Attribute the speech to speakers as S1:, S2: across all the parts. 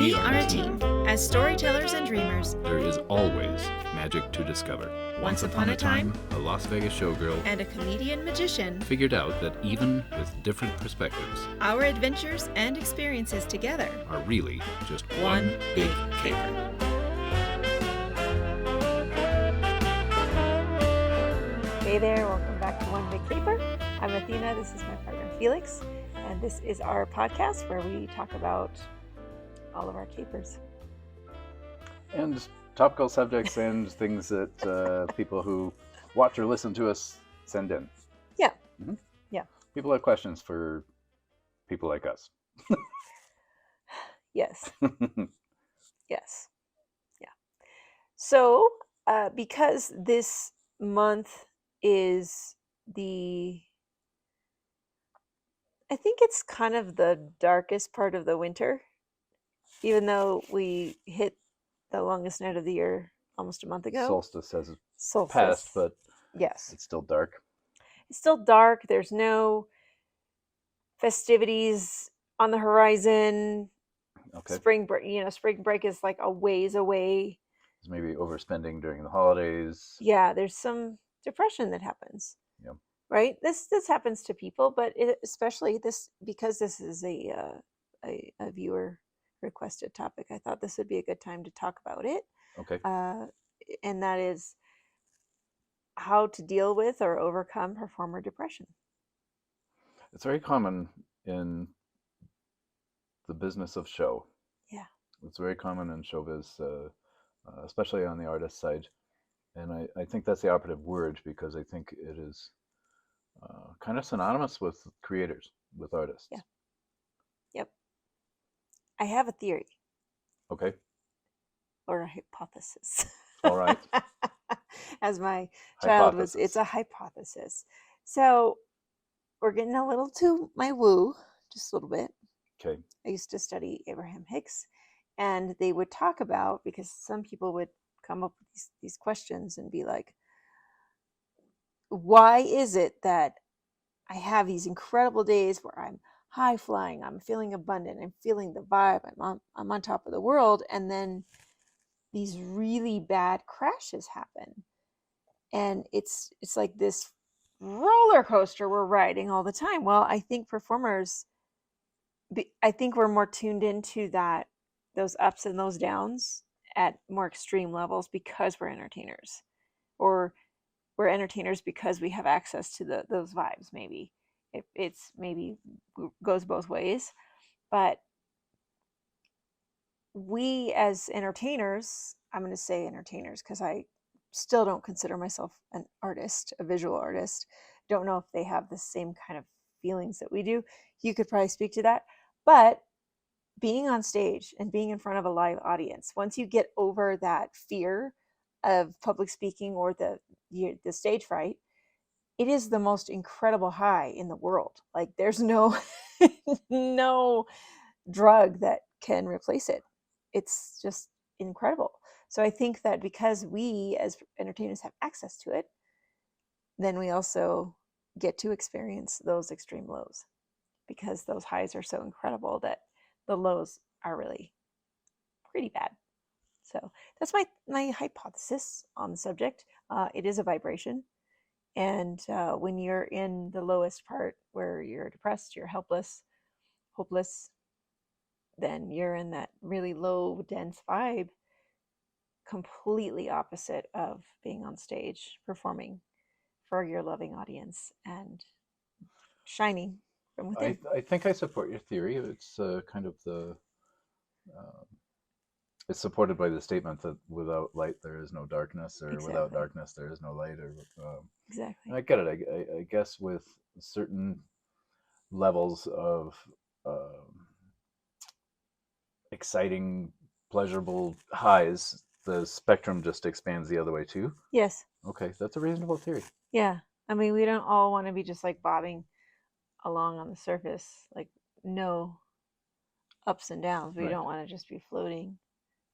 S1: We are a team. As storytellers and dreamers,
S2: there is always magic to discover.
S1: Once upon a time,
S2: a Las Vegas showgirl
S1: and a comedian magician,
S2: figured out that even with different perspectives,
S1: our adventures and experiences together
S2: are really just
S1: one big
S2: caper.
S3: Hey there, welcome back to One Big Caper. I'm Athena, this is my partner Felix, and this is our podcast where we talk about all of our capers.
S4: And topical subjects and things that people who watch or listen to us send in.
S3: Yeah.
S4: Mm-hmm.
S3: Yeah.
S4: People have questions for people like us.
S3: Yes. Yes. Yeah. So, because this month is I think it's kind of the darkest part of the winter, even though we hit the longest night of the year almost a month ago.
S4: Solstice has passed, but
S3: yes,
S4: it's still dark.
S3: It's still dark. There's no festivities on the horizon.
S4: Okay.
S3: Spring break is like a ways away.
S4: There's maybe overspending during the holidays.
S3: Yeah, there's some depression that happens.
S4: Yep.
S3: Right? This happens to people, but especially because this is a viewer requested topic. I thought this would be a good time to talk about it.
S4: Okay.
S3: And that is how to deal with or overcome performer depression.
S4: It's very common in the business of show.
S3: Yeah.
S4: It's very common in showbiz, especially on the artist side. And I think that's the operative word, because I think it is kind of synonymous with creators, with artists.
S3: Yeah. Yep. I have a theory.
S4: Okay.
S3: Or a hypothesis.
S4: All right.
S3: As my child was, it's a hypothesis. So we're getting a little to my woo, just a little bit.
S4: Okay.
S3: I used to study Abraham Hicks, and they would talk about, because some people would come up with these questions and be like, why is it that I have these incredible days where I'm high flying, I'm feeling abundant, I'm feeling the vibe, I'm on top of the world, and then these really bad crashes happen, and it's like this roller coaster we're riding all the time? Well, I think performers, I think we're more tuned into those ups and those downs at more extreme levels because we're entertainers, or we're entertainers because we have access to those vibes. Maybe it's maybe goes both ways, but we as entertainers, I'm going to say entertainers because I still don't consider myself an artist, a visual artist. Don't know if they have the same kind of feelings that we do. You could probably speak to that. But being on stage and being in front of a live audience, once you get over that fear of public speaking or the stage fright, it is the most incredible high in the world. Like, there's no no drug that can replace it. It's just incredible. So I think that because we as entertainers have access to it, then we also get to experience those extreme lows, because those highs are so incredible that the lows are really pretty bad. So that's my hypothesis on the subject. It is a vibration. And when you're in the lowest part, where you're depressed, you're helpless, hopeless, then you're in that really low, dense vibe, completely opposite of being on stage performing for your loving audience and shining from within.
S4: I think I support your theory. It's kind of it's supported by the statement that without light there is no darkness, or
S3: Exactly.
S4: Without darkness there is no light. Or
S3: Exactly.
S4: I get it. I guess with certain levels of exciting, pleasurable highs, the spectrum just expands the other way too.
S3: Yes.
S4: Okay, that's a reasonable theory.
S3: Yeah. I mean, we don't all want to be just like bobbing along on the surface, like no ups and downs. We
S4: Right.
S3: don't want to just be floating.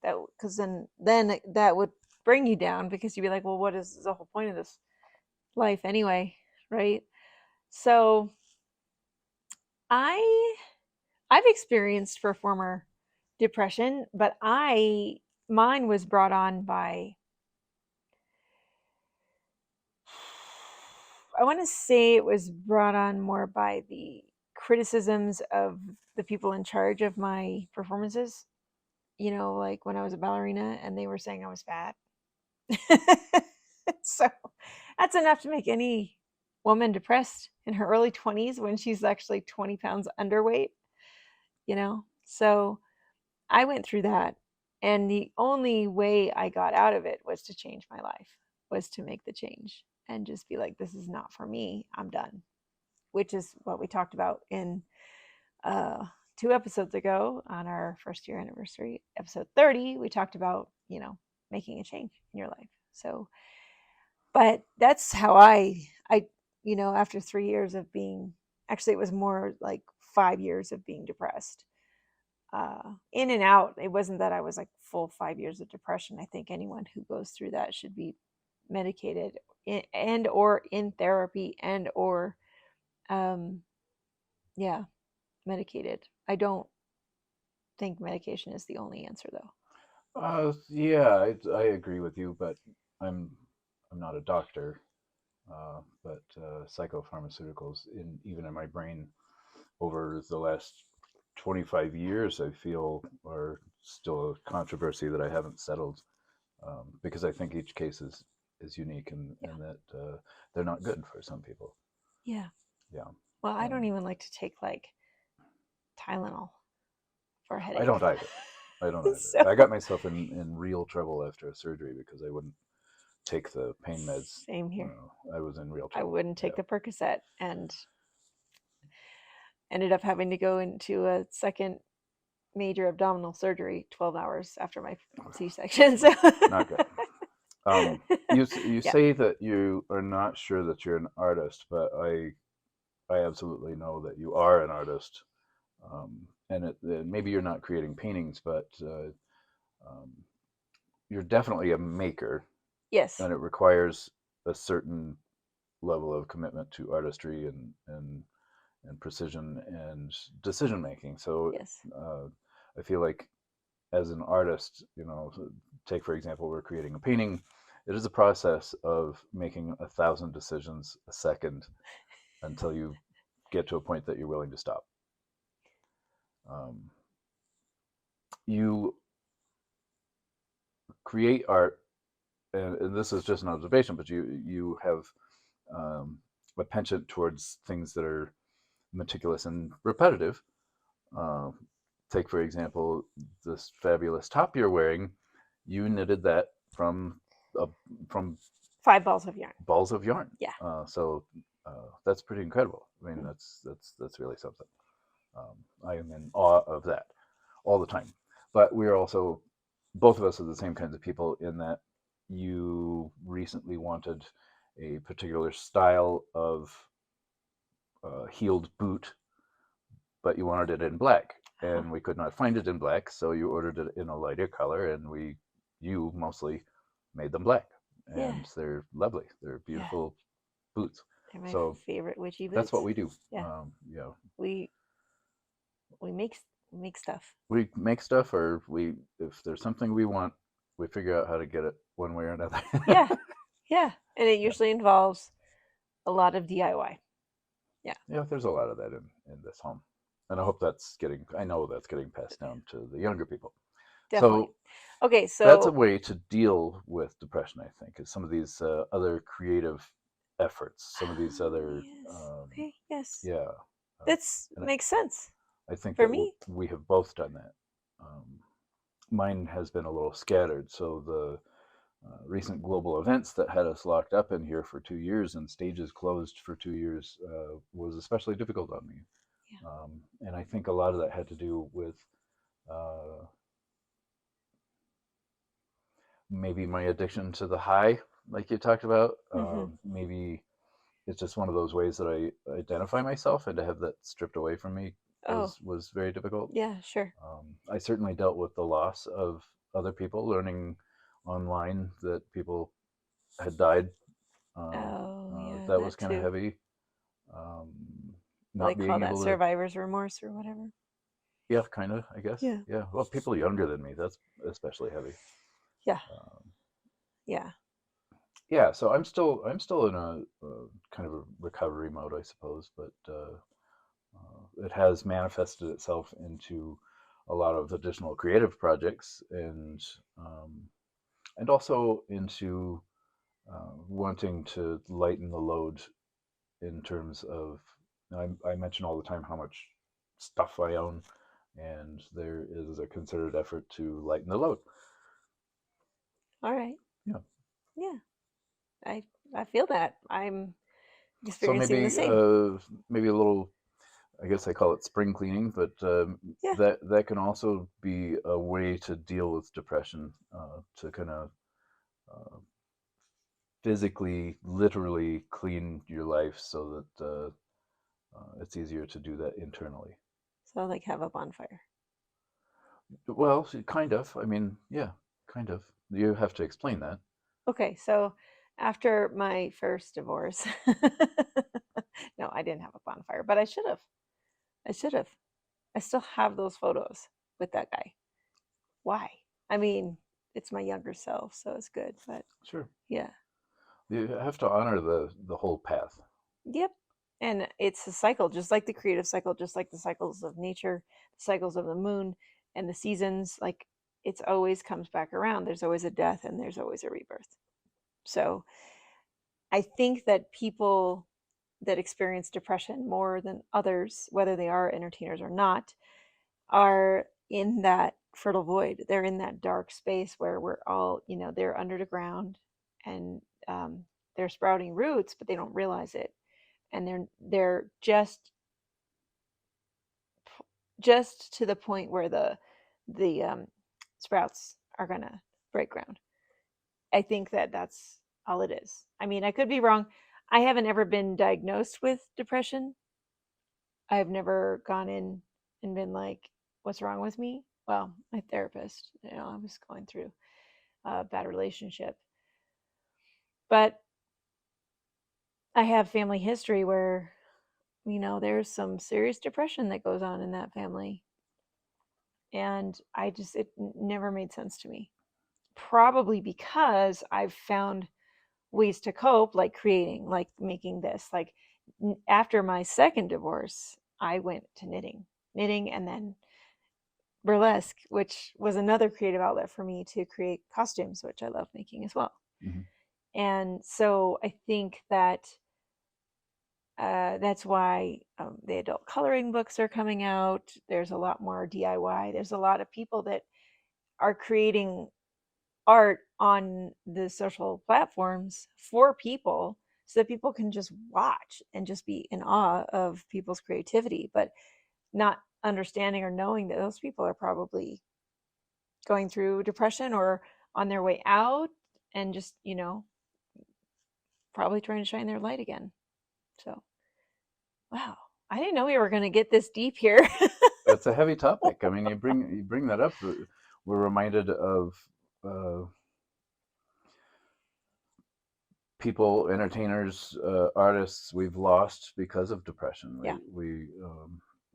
S3: Because then that would bring you down, because you'd be like, well, what is the whole point of this life anyway, right? So I've experienced performer depression, but mine was brought on by, I want to say it was brought on more by the criticisms of the people in charge of my performances. Like when I was a ballerina and they were saying I was fat. So that's enough to make any woman depressed in her early 20s when she's actually 20 pounds underweight, So I went through that. And the only way I got out of it was to change my life, was to make the change and just be like, this is not for me. I'm done, which is what we talked about in 2 episodes ago on our first year anniversary, episode 30. We talked about, making a change in your life. So, but that's how after 3 years of being, actually, it was more like 5 years of being depressed. In and out. It wasn't that I was like full 5 years of depression. I think anyone who goes through that should be medicated and or in therapy and or medicated. I don't think medication is the only answer though.
S4: Yeah, I agree with you, but I'm not a doctor. But psychopharmaceuticals, even in my brain, over the last 25 years, I feel are still a controversy that I haven't settled, because I think each case is unique, and that they're not good for some people.
S3: Yeah.
S4: Yeah.
S3: Well, I don't even like to take like Tylenol for a headache.
S4: I don't either.
S3: So-
S4: I got myself in real trouble after a surgery because I wouldn't take the pain meds.
S3: Same here.
S4: I was in real
S3: I
S4: trouble.
S3: wouldn't take the Percocet and ended up having to go into a second major abdominal surgery 12 hours after my C-section. So
S4: Not good. You say that you are not sure that you're an artist, but I absolutely know that you are an artist. And maybe you're not creating paintings, but you're definitely a maker.
S3: Yes.
S4: And it requires a certain level of commitment to artistry and precision and decision making. So
S3: yes.
S4: I feel like as an artist, take for example, we're creating a painting. It is a process of making 1,000 decisions a second until you get to a point that you're willing to stop. You create art, and this is just an observation, but you have a penchant towards things that are meticulous and repetitive. Take, for example, this fabulous top you're wearing. You knitted that from
S3: 5 balls of yarn.
S4: Balls of yarn.
S3: Yeah.
S4: So that's pretty incredible. I mean, that's really something. I am in awe of that all the time. But we're also, both of us are the same kinds of people in that you recently wanted a particular style of heeled boot, but you wanted it in black, and we could not find it in black, so you ordered it in a lighter color, and you mostly made them black, and they're lovely. They're beautiful boots.
S3: They're my favorite witchy boots.
S4: That's what we do.
S3: Yeah. We make stuff.
S4: We make stuff, or if there's something we want, we figure out how to get it one way or another.
S3: Yeah, and it usually involves a lot of DIY.
S4: Yeah, there's a lot of that in this home, and I know that's getting passed down to the younger people.
S3: Definitely. So
S4: that's a way to deal with depression, I think, is some of these other creative efforts, some of these other yeah,
S3: that makes sense.
S4: I think
S3: for me,
S4: we have both done that. Mine has been a little scattered, so the recent global events that had us locked up in here for 2 years and stages closed for 2 years was especially difficult on me. And I think a lot of that had to do with maybe my addiction to the high, like you talked about. Maybe it's just one of those ways that I identify myself, and to have that stripped away from me was very difficult.
S3: Yeah, sure.
S4: I certainly dealt with the loss of other people, learning online that people had died. That was kind of heavy.
S3: They call that survivor's remorse or whatever.
S4: Yeah, kind of, I guess.
S3: Yeah.
S4: Yeah. Well, people younger than me, that's especially heavy.
S3: Yeah.
S4: Um,
S3: Yeah.
S4: yeah. So I'm still in a kind of a recovery mode, I suppose, but it has manifested itself into a lot of additional creative projects um, and also into wanting to lighten the load in terms of I mention all the time how much stuff I own, and there is a concerted effort to lighten the load.
S3: All right.
S4: Yeah.
S3: Yeah. I I feel that. I'm
S4: So
S3: experiencing the same.
S4: maybe a little. I guess I call it spring cleaning, but
S3: Yeah.
S4: that can also be a way to deal with depression, to kind of uh, physically, literally clean your life so that it's easier to do that internally.
S3: So like have a bonfire.
S4: Well, kind of. I mean, yeah, kind of. You have to explain that.
S3: Okay, so after my first divorce, no, I didn't have a bonfire, but I should have. I should have. I still have those photos with that guy. Why? I mean, it's my younger self, so it's good, but
S4: Sure.
S3: yeah.
S4: You have to honor the whole path.
S3: Yep. And it's a cycle, just like the creative cycle, just like the cycles of nature, the cycles of the moon and the seasons. Like it's always comes back around. There's always a death and there's always a rebirth. So I think that people that experience depression more than others, whether they are entertainers or not, are in that fertile void. They're in that dark space where we're all, they're under the ground and they're sprouting roots, but they don't realize it. And they're just to the point where the sprouts are gonna break ground. I think that that's all it is. I mean, I could be wrong. I haven't ever been diagnosed with depression. I've never gone in and been like, what's wrong with me? Well, my therapist, I was going through a bad relationship. But I have family history where, there's some serious depression that goes on in that family. And it never made sense to me. Probably because I've found ways to cope, like creating, like making this. Like after my second divorce, I went to knitting, and then burlesque, which was another creative outlet for me to create costumes, which I love making as well.
S4: Hmm.
S3: And so I think that that's why the adult coloring books are coming out. There's a lot more DIY. There's a lot of people that are creating art on the social platforms for people so that people can just watch and just be in awe of people's creativity, but not understanding or knowing that those people are probably going through depression or on their way out and just, probably trying to shine their light again. So, wow. I didn't know we were going to get this deep here.
S4: It's a heavy topic. I mean, you bring that up. We're reminded of uh, people, entertainers, artists we've lost because of depression.
S3: Yeah.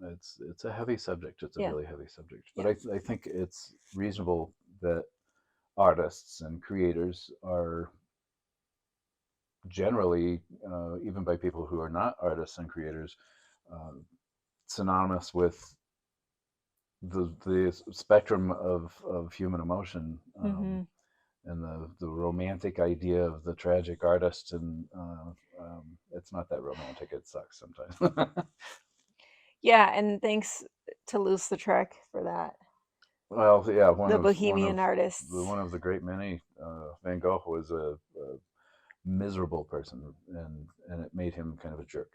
S4: It's a heavy subject. It's a
S3: Yeah.
S4: really heavy subject. But
S3: Yeah.
S4: I think it's reasonable that artists and creators are generally, even by people who are not artists and creators, uh, synonymous with the spectrum of human emotion,
S3: Mm-hmm.
S4: and the romantic idea of the tragic artist, and it's not that romantic. It sucks sometimes.
S3: Yeah. And thanks to Luce Lautrec for that.
S4: Well, yeah,
S3: The Bohemian
S4: one
S3: artists.
S4: of the great many. Van Gogh was a miserable person, and it made him kind of a jerk.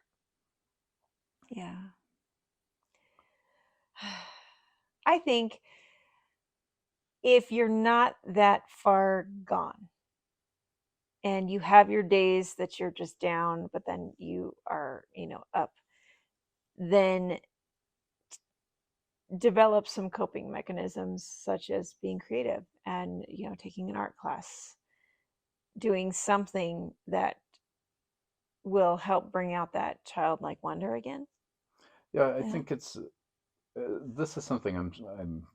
S3: Yeah. I think if you're not that far gone and you have your days that you're just down, but then you are, up, then develop some coping mechanisms such as being creative and, taking an art class, doing something that will help bring out that childlike wonder again.
S4: Yeah, I
S3: Yeah.
S4: think it's this is something I'm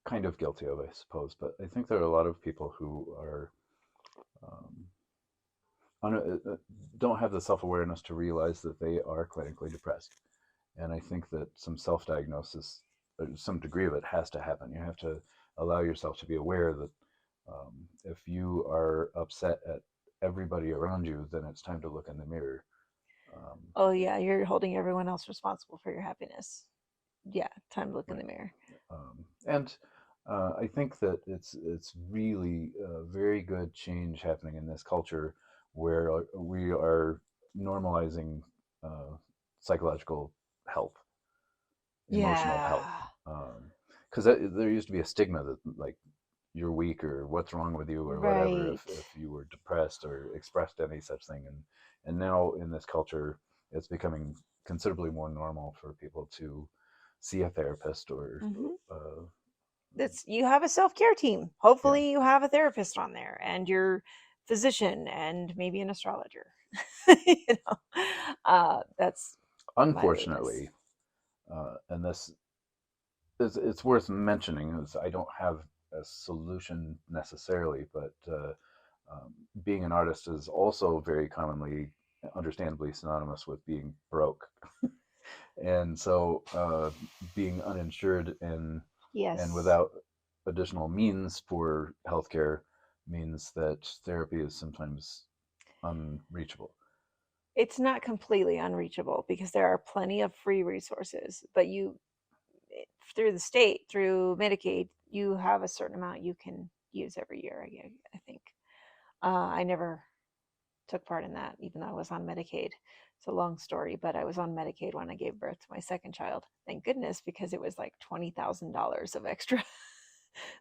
S4: kind of guilty of, I suppose, but I think there are a lot of people who are um, don't have the self-awareness to realize that they are clinically depressed. And I think that some self-diagnosis, some degree of it, has to happen. You have to allow yourself to be aware that if you are upset at everybody around you, then it's time to look in the mirror. Um,
S3: Oh yeah, you're holding everyone else responsible for your happiness. Yeah, time to look in
S4: right.
S3: the mirror.
S4: And I think that it's really a very good change happening in this culture where we are normalizing psychological health, emotional health.
S3: Yeah.
S4: Because there used to be a stigma that like you're weak or what's wrong with you or whatever
S3: Right.
S4: if you were depressed or expressed any such thing. And now in this culture, it's becoming considerably more normal for people to see a therapist or
S3: Hmm.
S4: uh,
S3: That's you have a self-care team.
S4: yeah.
S3: Hopefully you have a therapist on there and your physician and maybe an astrologer. That's my latest.
S4: Unfortunately, and this it's worth mentioning, is I don't have a solution necessarily, but being an artist is also very commonly, understandably, synonymous with being broke. And so being uninsured and
S3: Yes.
S4: without additional means for healthcare means that therapy is sometimes unreachable.
S3: It's not completely unreachable because there are plenty of free resources, but through the state, through Medicaid, you have a certain amount you can use every year. I think. I never took part in that, even though I was on Medicaid. It's a long story, but I was on Medicaid when I gave birth to my second child. Thank goodness, because it was like $20,000 of extra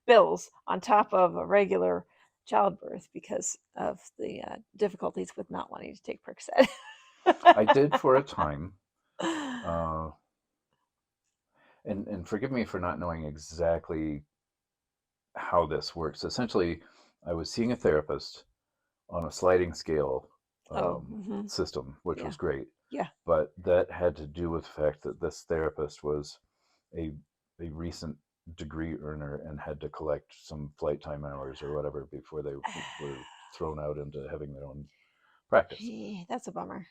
S3: bills on top of a regular childbirth because of the difficulties with not wanting to take Percocet.
S4: I did for a time, uh, and forgive me for not knowing exactly how this works. Essentially, I was seeing a therapist on a sliding scale
S3: Oh, hmm,
S4: system, which
S3: yeah,
S4: was great.
S3: yeah.
S4: But that had to do with the fact that this therapist was a a recent degree earner and had to collect some flight time hours or whatever before they were thrown out into having their own practice.
S3: Gee, that's a bummer.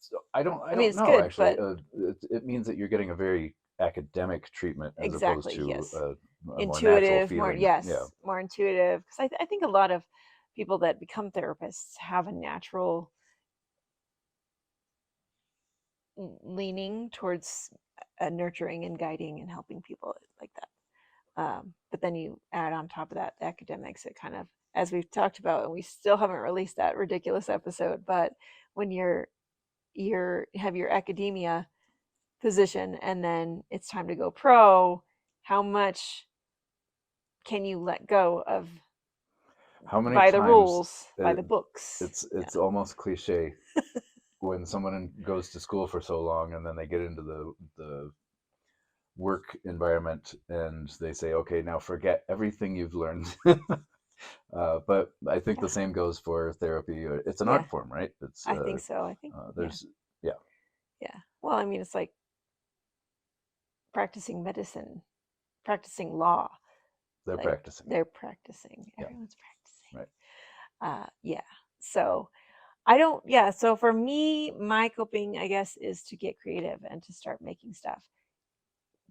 S4: So I
S3: I mean,
S4: don't
S3: it's
S4: know
S3: good,
S4: actually.
S3: but
S4: It means that you're getting a very academic treatment as opposed
S3: exactly,
S4: to
S3: yes.
S4: a more natural
S3: Intuitive, more,
S4: feeling. Yeah,
S3: yes, more intuitive. Because I think a lot of people that become therapists have a natural leaning towards nurturing and guiding and helping people like that. But then you add on top of that the academics. It kind of, as we've talked about, and we still haven't released that ridiculous episode. But when you're have your academia position and then it's time to go pro, how much can you let go of
S4: how many
S3: by the
S4: times
S3: rules, by the books? Yeah.
S4: it's almost cliche when someone goes to school for so long and then they get into the work environment and they say, okay, now forget everything you've learned. But I think
S3: Yeah.
S4: the same goes for therapy. It's an
S3: Yeah.
S4: art form, right? It's
S3: I think so. I think, yeah.
S4: there's yeah,
S3: Yeah. Well, I mean, it's like practicing medicine, practicing law.
S4: they're
S3: Like
S4: practicing.
S3: they're practicing.
S4: Yeah,
S3: Everyone's practicing.
S4: right.
S3: Yeah. So I don't, yeah. So for me, my coping, I guess, is to get creative and to start making stuff.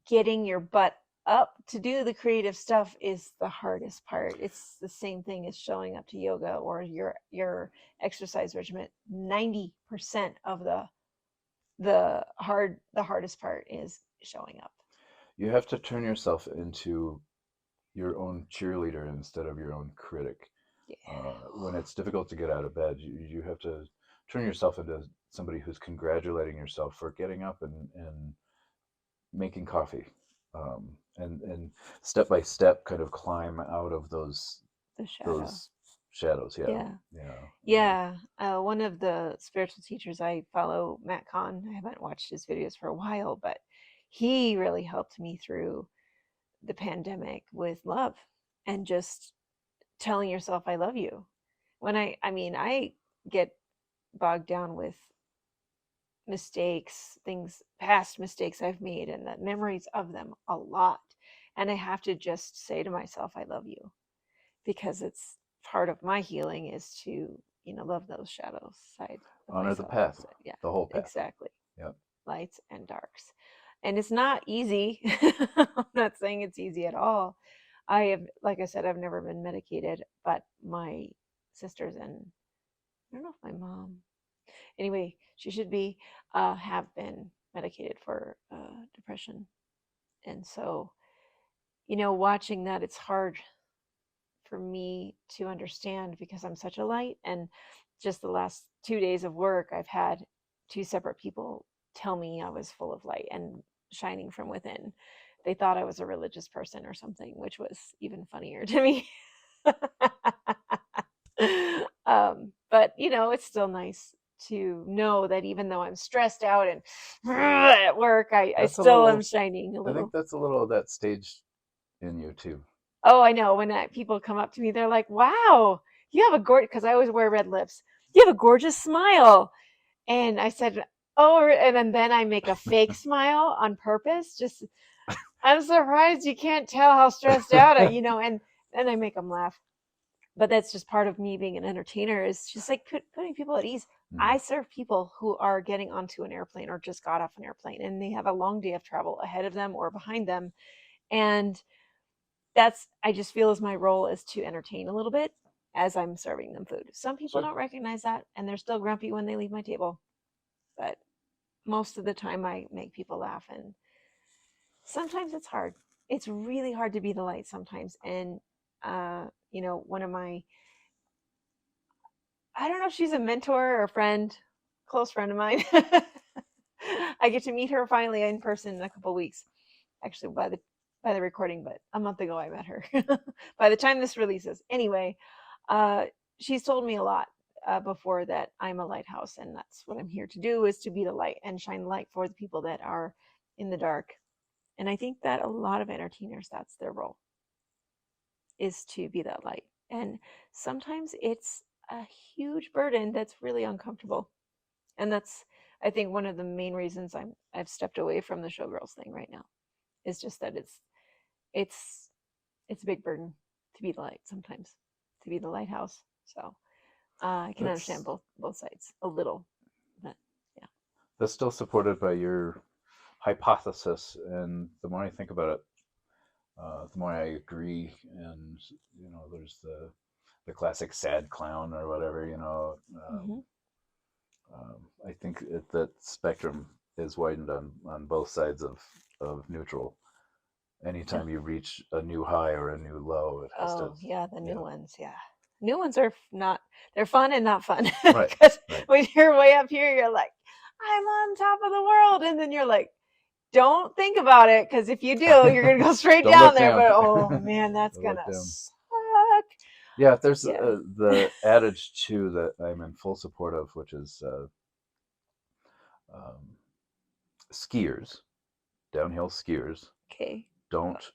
S3: Getting your butt up to do the creative stuff is the hardest part. It's the same thing as showing up to yoga or your exercise regimen. 90% of the hardest part is showing up.
S4: You have to turn yourself into your own cheerleader instead of your own critic.
S3: Yeah.
S4: When it's difficult to get out of bed, you have to turn yourself into somebody who's congratulating yourself for getting up and making coffee, and step by step kind of climb out of
S3: The shadow.
S4: those shadows. Yeah,
S3: Yeah.
S4: yeah.
S3: Yeah. One of the spiritual teachers I follow, Matt Kahn, I haven't watched his videos for a while, but he really helped me through the pandemic with love and just telling yourself I love you. When I mean, I get bogged down with mistakes, past mistakes I've made, and the memories of them a lot. And I have to just say to myself, I love you, because it's part of my healing is to, love those shadows side of
S4: Honor the
S3: myself.
S4: path,
S3: Yeah,
S4: the whole path.
S3: exactly.
S4: Yep.
S3: Lights and darks. And it's not easy. I'm not saying it's easy at all. Like I said, I've never been medicated, but my sisters and I don't know if my mom, anyway, she should be, have been medicated for depression. And so, watching that, it's hard for me to understand because I'm such a light. And just the last 2 days of work, I've had two separate people tell me I was full of light and shining from within. They thought I was a religious person or something, which was even funnier to me. But it's still nice to know that even though I'm stressed out and at work, I still am shining a
S4: I
S3: little.
S4: think that's a little of that stage in you too.
S3: Oh, I know. When people come up to me, they're like, "Wow, you have a gorgeous," because I always wear red lips. "You have a gorgeous smile." And I said, "Oh," and then I make a fake smile on purpose. Just, I'm surprised you can't tell how stressed out and then I make them laugh. But that's just part of me being an entertainer, is just like putting people at ease. I serve people who are getting onto an airplane or just got off an airplane, and they have a long day of travel ahead of them or behind them. And I just feel as my role is to entertain a little bit as I'm serving them food. Some people don't recognize that, and they're still grumpy when they leave my table. But most of the time I make people laugh, and sometimes it's hard. It's really hard to be the light sometimes. And one of my, I don't know if she's a mentor or a friend, close friend of mine. I get to meet her finally in person in a couple of weeks. Actually, by the recording, but a month ago I met her. By the time this releases, anyway, she's told me a lot before that I'm a lighthouse, and that's what I'm here to do, is to be the light and shine light for the people that are in the dark. And I think that a lot of entertainers, that's their role, is to be that light. And sometimes it's a huge burden that's really uncomfortable. And that's, I think, one of the main reasons I've stepped away from the showgirls thing right now, is just that it's a big burden to be the light sometimes, to be the lighthouse. So I can understand both sides a little, but yeah.
S4: That's still supported by your hypothesis, and the more I think about it, the more I agree. And there's the classic sad clown or whatever. I think that spectrum is widened on both sides of neutral. Anytime you reach a new high or a new low, it has to.
S3: Yeah, the new ones, yeah. New ones are not, they're fun and not fun.
S4: Right.
S3: Because when you're way up here, you're like, I'm on top of the world. And then you're like, don't think about it, because if you do, you're going to go straight down there. But oh man, that's going to suck.
S4: Yeah, there's the adage too that I'm in full support of, which is skiers, downhill skiers.
S3: Okay.
S4: Don't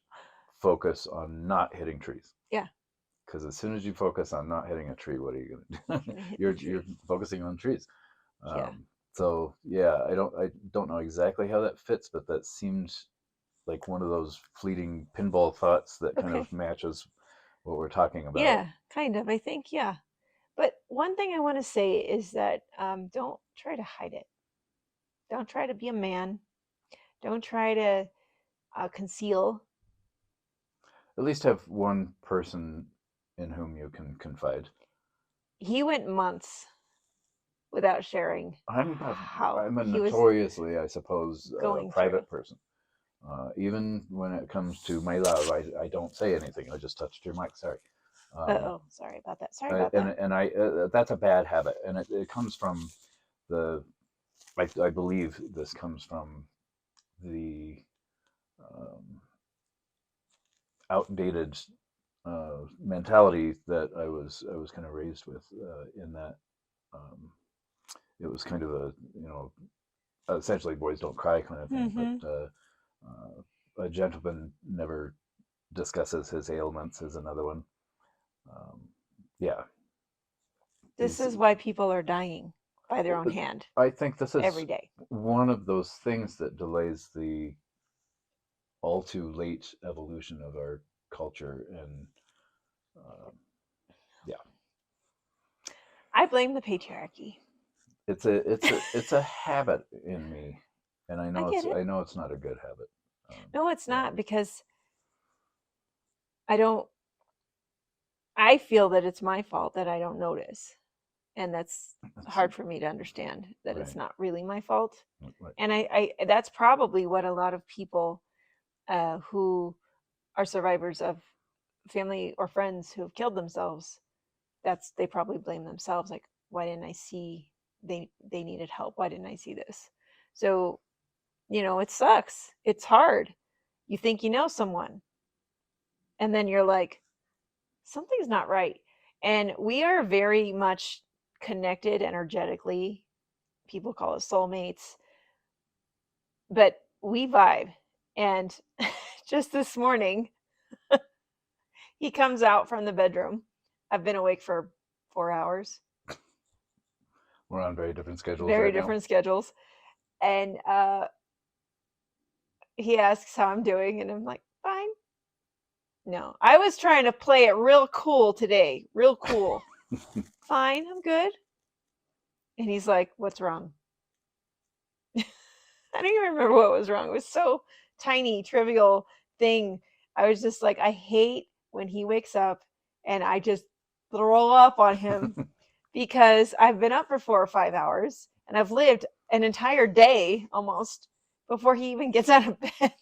S4: focus on not hitting trees.
S3: Yeah.
S4: Because as soon as you focus on not hitting a tree, what are you going to do? You're focusing on trees. So yeah, I don't know exactly how that fits, but that seems like one of those fleeting pinball thoughts that kind of matches what we're talking about.
S3: Yeah, kind of. I think, yeah. But one thing I want to say is that don't try to hide it. Don't try to be a man. Don't try to conceal.
S4: At least have one person in whom you can confide.
S3: He went months without sharing.
S4: I'm a notoriously, I suppose, private person. Even when it comes to my love, I don't say anything. I just touched your mic. Sorry.
S3: Sorry about that. Sorry about that.
S4: And I that's a bad habit, and it comes from I believe this comes from the outdated mentality that I was kind of raised with, in that it was kind of essentially boys don't cry kind of thing, but a gentleman never discusses his ailments is another one.
S3: This is why people are dying. by their
S4: Well,
S3: own hand
S4: I think this
S3: every
S4: is
S3: day.
S4: one of those things that delays the all too late evolution of our culture, and uh, yeah,
S3: I blame the patriarchy.
S4: it's a habit in me, and
S3: I get it.
S4: I know it's not a good habit.
S3: No, it's
S4: Yeah,
S3: not, because I don't, I feel that it's my fault that I don't notice. And that's
S4: that's
S3: hard for me to understand, that it's
S4: right.
S3: not really my fault.
S4: Right.
S3: And that's probably what a lot of people who are survivors of family or friends who have killed themselves, they probably blame themselves. Like, why didn't I see they needed help? Why didn't I see this? So, it sucks. It's hard. You think you know someone, and then you're like, something's not right. And we are very much connected energetically. People call us soulmates, but we vibe. And just this morning, he comes out from the bedroom. I've been awake for 4 hours,
S4: We're on very different schedules
S3: very
S4: right now.
S3: different schedules. And he asks how I'm doing, and I'm like, fine. No, I was trying to play it real cool today, real cool. Fine, I'm good. And he's like, what's wrong? I don't even remember what was wrong. It was so tiny, trivial thing. I was just like, I hate when he wakes up and I just throw up on him, because I've been up for 4 or 5 hours and I've lived an entire day almost before he even gets out of bed.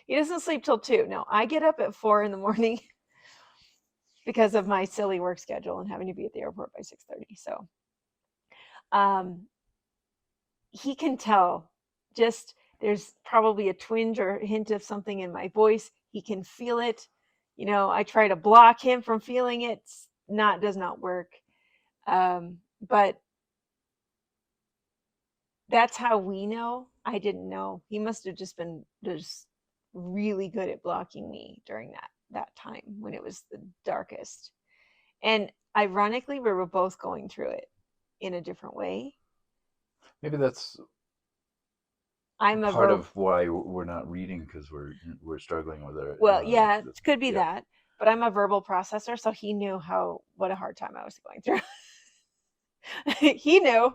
S3: He doesn't sleep till 2. No, I get up at 4 in the morning because of my silly work schedule and having to be at the airport by 6:30. So, he can tell, just there's probably a twinge or hint of something in my voice. He can feel it. I try to block him from feeling it. Does not work. But that's how we know. I didn't know. He must have just been just really good at blocking me during that time when it was the darkest. And ironically, we were both going through it in a different way.
S4: Maybe that's
S3: I'm a
S4: part of why we're not reading, because we're struggling with it.
S3: Well, yeah, it could be
S4: yeah.
S3: that. But I'm a verbal processor, so he knew what a hard time I was going through. He knew.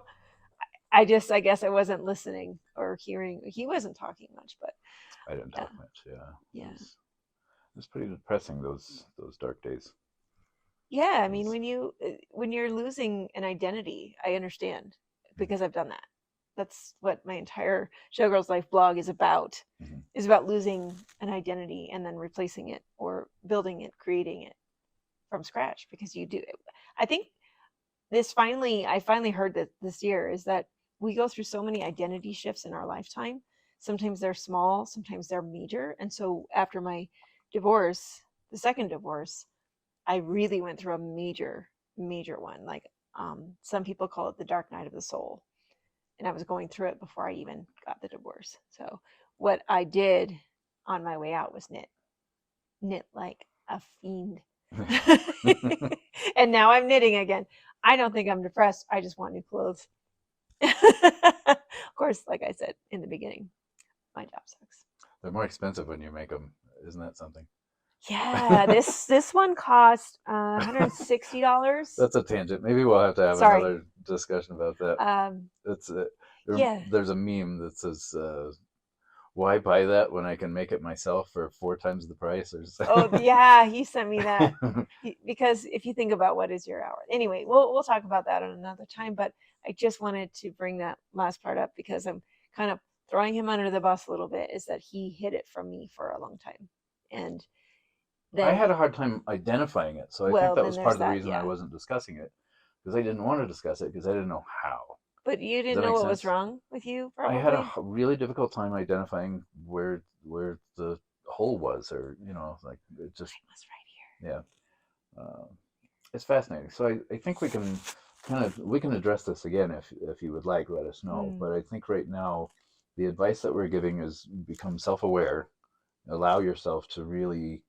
S3: I guess I wasn't listening or hearing. He wasn't talking much, but
S4: I didn't talk much. Yeah.
S3: Yeah.
S4: It's pretty depressing, those dark days.
S3: Yeah, I mean, when you're losing an identity, I understand, because I've done that. That's what my entire Showgirls Life blog is about.
S4: Mm-hmm.
S3: Is about losing an identity and then replacing it or building it, creating it from scratch, because you do. I think I finally heard that this year, is that we go through so many identity shifts in our lifetime. Sometimes they're small, sometimes they're major. And so after my divorce, the second divorce, I really went through a major one. Like, some people call it the dark night of the soul. And I was going through it before I even got the divorce. So what I did on my way out was knit like a fiend. And now I'm knitting again. I don't think I'm depressed. I just want new clothes. Of course, like I said in the beginning, my job sucks.
S4: They're more expensive when you make them. Isn't that something?
S3: Yeah, this one cost $160.
S4: That's a tangent. Maybe we'll have to have
S3: Sorry.
S4: another discussion about that.
S3: Yeah.
S4: There's a meme that says, why buy that when I can make it myself for 4 times the price? Or
S3: Oh yeah, he sent me that. Because if you think about what is your hour, anyway, we'll talk about that on another time. But I just wanted to bring that last part up because I'm kind of throwing him under the bus a little bit. Is that he hid it from me for a long time, and then
S4: I had a hard time identifying it, so I think that was part of the reason I wasn't discussing it, because I didn't want to discuss it because I didn't know how.
S3: But you didn't know what was wrong with you, probably?
S4: I had a really difficult time identifying where the hole was, or like it just.
S3: It was right here.
S4: Yeah, it's fascinating. So I think we can address this again if you would like. Let us know. But I think right now, the advice that we're giving is become self-aware, allow yourself to really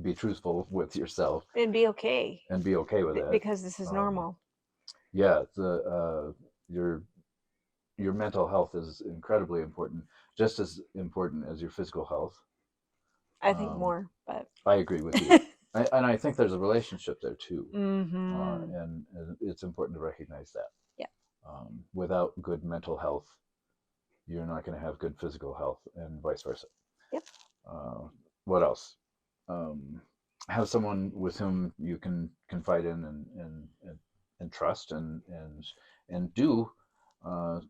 S4: be truthful with yourself,
S3: and be okay
S4: with it,
S3: because this is normal.
S4: Yeah, your mental health is incredibly important, just as important as your physical health.
S3: I think
S4: Um,
S3: more, but
S4: I agree with you. And I think there's a relationship there too.
S3: mm-hmm.
S4: And it's important to recognize that.
S3: Yeah.
S4: Without good mental health, you're not going to have good physical health, and vice versa.
S3: Yep.
S4: Uh, what else? Um, have someone with whom you can confide in and trust and do uh,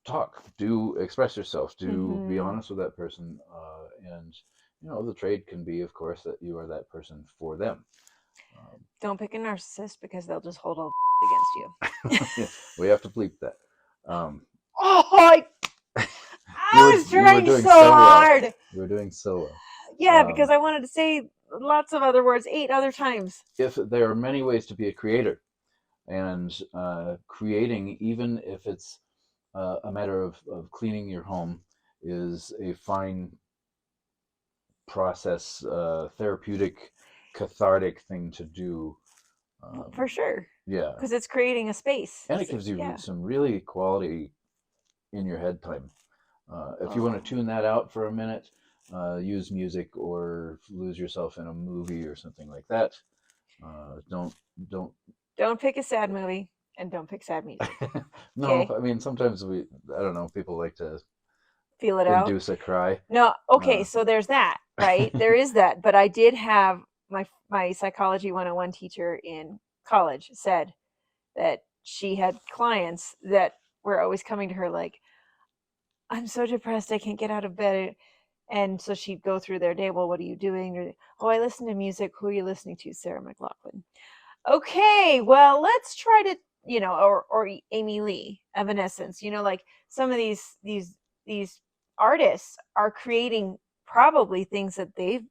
S4: talk, do express yourself, do be
S3: Mm-hmm.
S4: honest with that person, and the trade can be, of course, that you are that person for them. Um,
S3: Don't pick a narcissist because they'll just hold all against you.
S4: yeah, we have to bleep that. Um,
S3: Oh,
S4: you
S3: I
S4: were
S3: was
S4: you were
S3: trying
S4: doing
S3: so
S4: so well.
S3: hard.
S4: You were doing so
S3: Yeah,
S4: well.
S3: because I wanted to say lots of other words 8 other times.
S4: If there are many ways to be a creator, and creating, even if it's a matter of cleaning your home, is a fine process, therapeutic, cathartic thing to do.
S3: For
S4: Um,
S3: sure.
S4: yeah,
S3: Because it's creating a space.
S4: and it gives you
S3: Yeah.
S4: some really quality in your head time. If you want
S3: Oh.
S4: to tune that out for a minute, use music or lose yourself in a movie or something like that. Don't.
S3: Don't pick a sad movie and don't pick sad music.
S4: No,
S3: Okay?
S4: I mean sometimes I don't know. People like to
S3: Feel it out.
S4: induce a cry.
S3: No, okay,
S4: Uh,
S3: so there's that, right? There is that. But I did have my psychology 101 teacher in college said that she had clients that were always coming to her like, I'm so depressed, I can't get out of bed. And so she'd go through their day. Well, what are you doing? Or, oh, I listen to music. Who are you listening to? Sarah McLachlan. Okay, well, let's try to, or Amy Lee, Evanescence. Like some of these artists are creating probably things that they've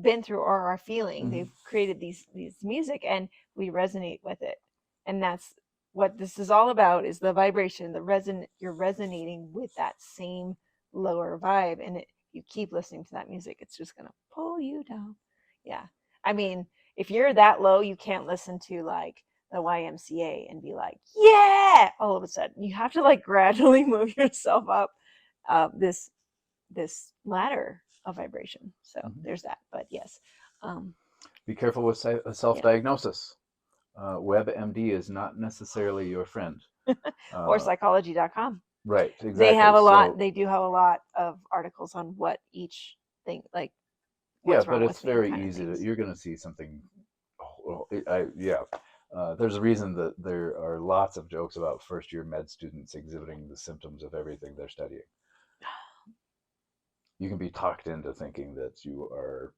S3: been through or are feeling.
S4: mhm.
S3: They've created these music, and we resonate with it, and that's what this is all about: is the vibration, you're resonating with that same lower vibe, and you keep listening to that music, it's just gonna pull you down. Yeah, I mean, if you're that low, you can't listen to like the YMCA and be like, yeah, all of a sudden. You have to like gradually move yourself up this ladder of vibration. So
S4: Mhm.
S3: there's that. But yes, um,
S4: Be careful with
S3: yeah,
S4: self-diagnosis. WebMD is not necessarily your friend.
S3: or
S4: Uh,
S3: psychology.com.
S4: right,
S3: They
S4: exactly.
S3: have a lot.
S4: So
S3: They do have a lot of articles on what each thing, like
S4: yeah,
S3: what's
S4: but
S3: wrong
S4: it's
S3: with me,
S4: very
S3: kind of
S4: easy
S3: things.
S4: you're going to see something. Yeah. There's a reason that there are lots of jokes about first-year med students exhibiting the symptoms of everything they're studying. You can be talked into thinking that you are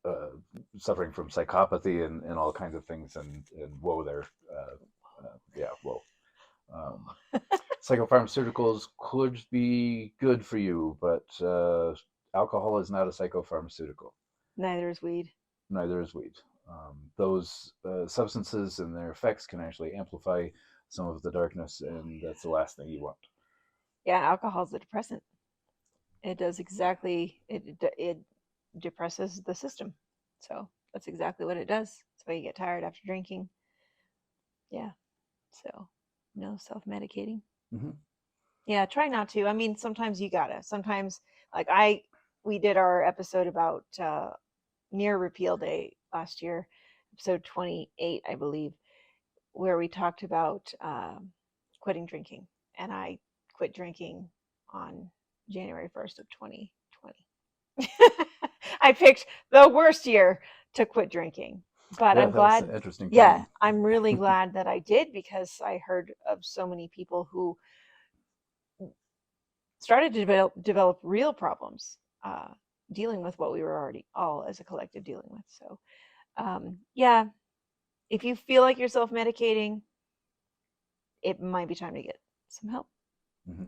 S4: uh, suffering from psychopathy and all kinds of things, and whoa there. Yeah, whoa. Um, Psychopharmaceuticals could be good for you, but alcohol is not a psychopharmaceutical.
S3: Neither is weed.
S4: Neither is weed. Those substances and their effects can actually amplify some of the darkness, and that's the last thing you want.
S3: Yeah, alcohol is a depressant. It does exactly it depresses the system. So that's exactly what it does. That's why you get tired after drinking. Yeah. So no self-medicating.
S4: Mm-hmm.
S3: Yeah, try not to. I mean, sometimes you gotta. Sometimes, like we did our episode about near repeal day last year, episode 28, I believe, where we talked about quitting drinking, and I quit drinking on January 1st of 2020. I picked the worst year to quit drinking, but
S4: Yeah,
S3: I'm
S4: that's
S3: glad.
S4: an interesting
S3: Yeah,
S4: timing.
S3: I'm really glad that I did, because I heard of so many people who started to develop real problems dealing with what we were already all as a collective dealing with. So, yeah, if you feel like you're self medicating, it might be time to get some help.
S4: Mm-hmm.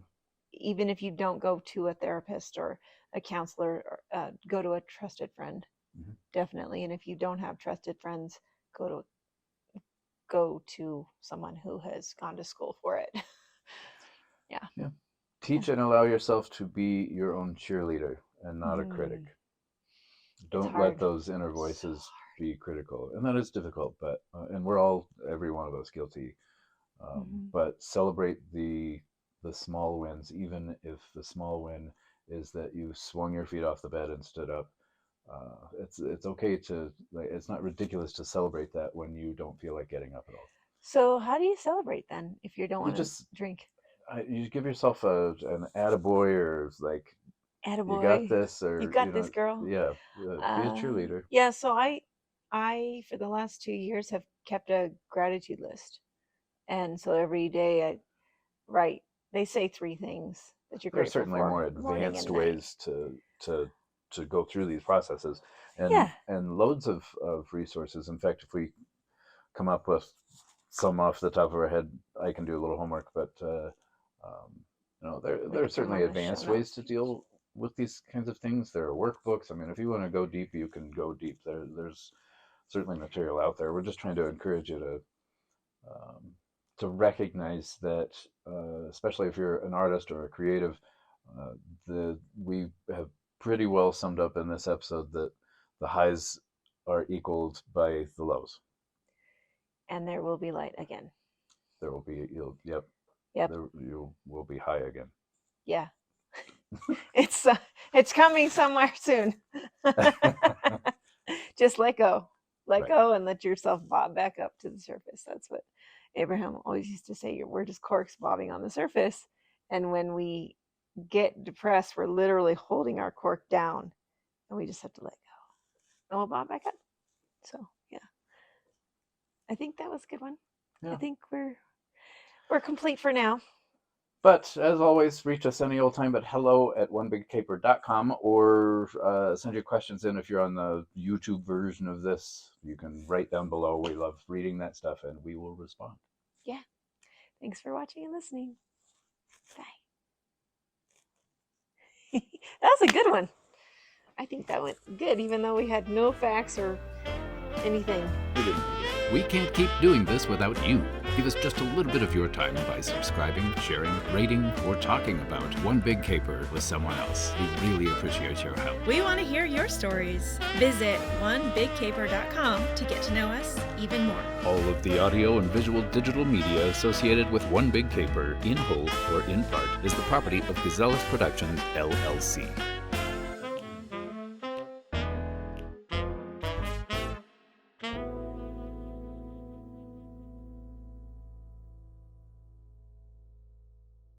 S3: Even if you don't go to a therapist or a counselor, or, go to a trusted friend,
S4: Mm-hmm.
S3: definitely. And if you don't have trusted friends, go to someone who has gone to school for it. Yeah.
S4: Yeah. Teach and allow yourself to be your own cheerleader and not a
S3: Mm,
S4: critic.
S3: it's
S4: Don't let
S3: hard.
S4: those inner
S3: So
S4: voices be critical, and that is difficult. But and we're all, every one of us, guilty. But celebrate the small wins, even if the small win is that you swung your feet off the bed and stood up. It's okay to, like, it's not ridiculous to celebrate that when you don't feel like getting up at all.
S3: So how do you celebrate then if you don't
S4: You
S3: want to
S4: just
S3: drink?
S4: you give yourself an attaboy, or like, you got
S3: Attaboy.
S4: this, or
S3: You got this, girl.
S4: yeah, be a cheerleader.
S3: Yeah, so I for the last 2 years have kept a gratitude list. And so every day I write, they say 3 things that you're
S4: There are
S3: grateful
S4: certainly
S3: for,
S4: more
S3: morning
S4: advanced
S3: and night.
S4: ways to go through these processes,
S3: Yeah.
S4: and loads of resources. In fact, if we come up with some off the top of our head, I can do a little homework, but there
S3: We
S4: are
S3: could put 'em
S4: certainly
S3: on the show
S4: advanced ways
S3: notes.
S4: to deal with these kinds of things. There are workbooks. I mean, if you want to go deep, you can go deep. There's certainly material out there. We're just trying to encourage you to recognize that, especially if you're an artist or a creative, we have pretty well summed up in this episode that the highs are equaled by the lows.
S3: And there will be light again.
S4: There will be,
S3: Yep.
S4: you will be high again.
S3: Yeah. It's coming somewhere soon. Just let go. Let
S4: Right.
S3: go and let yourself bob back up to the surface. That's what Abraham always used to say. We're just corks bobbing on the surface. And when we get depressed, we're literally holding our cork down, and we just have to let go. And we'll bob back up. So yeah. I think that was a good one.
S4: Yeah.
S3: I think we're complete for now.
S4: But as always, reach us any old time at hello@onebigcaper.com, or send your questions in if you're on the YouTube version of this. You can write down below. We love reading that stuff, and we will respond.
S3: Yeah. Thanks for watching and listening. Bye. That was a good one. I think that went good, even though we had no facts or anything.
S4: We didn't.
S2: We can't keep doing this without you. Give us just a little bit of your time by subscribing, sharing, rating, or talking about One Big Caper with someone else. We really appreciate your help.
S1: We want to hear your stories. Visit onebigcaper.com to get to know us even more.
S2: All of the audio and visual digital media associated with One Big Caper, in whole or in part, is the property of Gazellus Productions, LLC.